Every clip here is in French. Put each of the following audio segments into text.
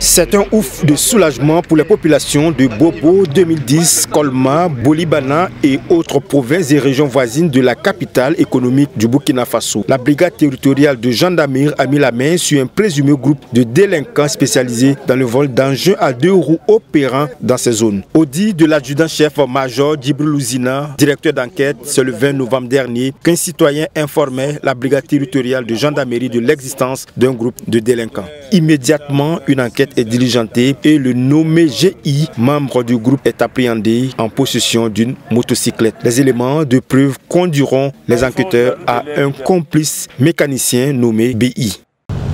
C'est un ouf de soulagement pour les populations de Bobo, 2010, Kolma, Bolibana et autres provinces et régions voisines de la capitale économique du Burkina Faso. La brigade territoriale de gendarmerie a mis la main sur un présumé groupe de délinquants spécialisés dans le vol d'engins à 2 roues opérant dans ces zones. Au dit de l'adjudant-chef-major Djibril Louzina, directeur d'enquête, c'est le 20 novembre dernier qu'un citoyen informait la brigade territoriale de gendarmerie de l'existence d'un groupe de délinquants. Immédiatement, une enquête est diligentée et le nommé GI, membre du groupe, est appréhendé en possession d'une motocyclette. Les éléments de preuve conduiront les enquêteurs à un complice mécanicien nommé BI.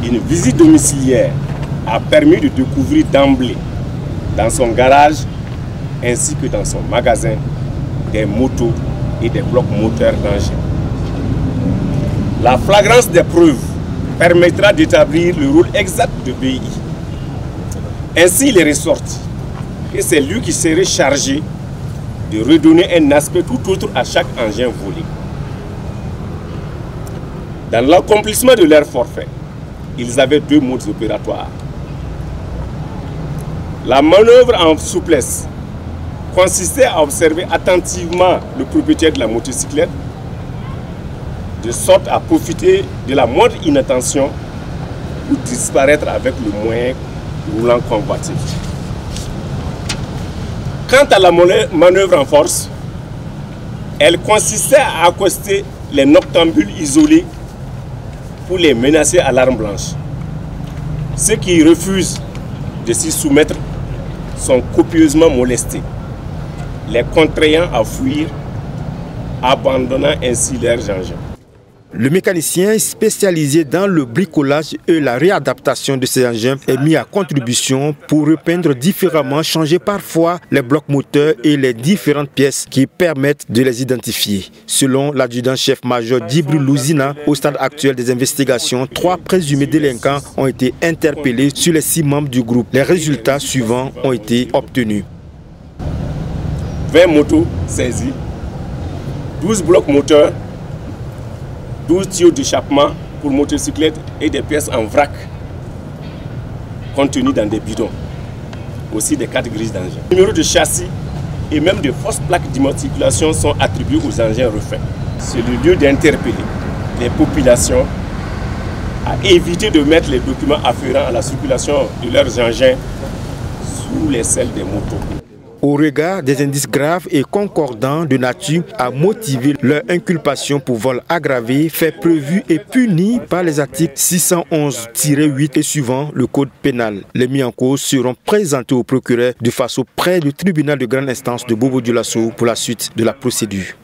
Une visite domiciliaire a permis de découvrir d'emblée dans son garage ainsi que dans son magasin des motos et des blocs moteurs d'engins. La flagrance des preuves permettra d'établir le rôle exact de BI. Ainsi, il est ressorti que c'est lui qui serait chargé de redonner un aspect tout autre à chaque engin volé. Dans l'accomplissement de leur forfait, ils avaient 2 modes opératoires. La manœuvre en souplesse consistait à observer attentivement le propriétaire de la motocyclette de sorte à profiter de la moindre inattention pour disparaître avec le moyen roulant convoité. Quant à la manœuvre en force, elle consistait à accoster les noctambules isolés pour les menacer à l'arme blanche. Ceux qui refusent de s'y soumettre sont copieusement molestés, les contraignant à fuir, abandonnant ainsi leurs engins. Le mécanicien spécialisé dans le bricolage et la réadaptation de ces engins est mis à contribution pour repeindre différemment, changer parfois les blocs moteurs et les différentes pièces qui permettent de les identifier. Selon l'adjudant-chef-major Djibril Louzina, au stade actuel des investigations, 3 présumés délinquants ont été interpellés sur les 6 membres du groupe. Les résultats suivants ont été obtenus. 20 motos saisies, 12 blocs moteurs, 12 tuyaux d'échappement pour motocyclettes et des pièces en vrac contenues dans des bidons. Aussi des 4 grises d'engins. Les numéros de châssis et même de fausses plaques d'immatriculation sont attribués aux engins refaits. C'est le lieu d'interpeller les populations à éviter de mettre les documents afférents à la circulation de leurs engins sous les selles des motos. Au regard des indices graves et concordants de nature à motiver leur inculpation pour vol aggravé, fait prévu et puni par les articles 611-8 et suivant le code pénal. Les mis en cause seront présentés au procureur de Faso près du tribunal de grande instance de Bobo-Dioulasso pour la suite de la procédure.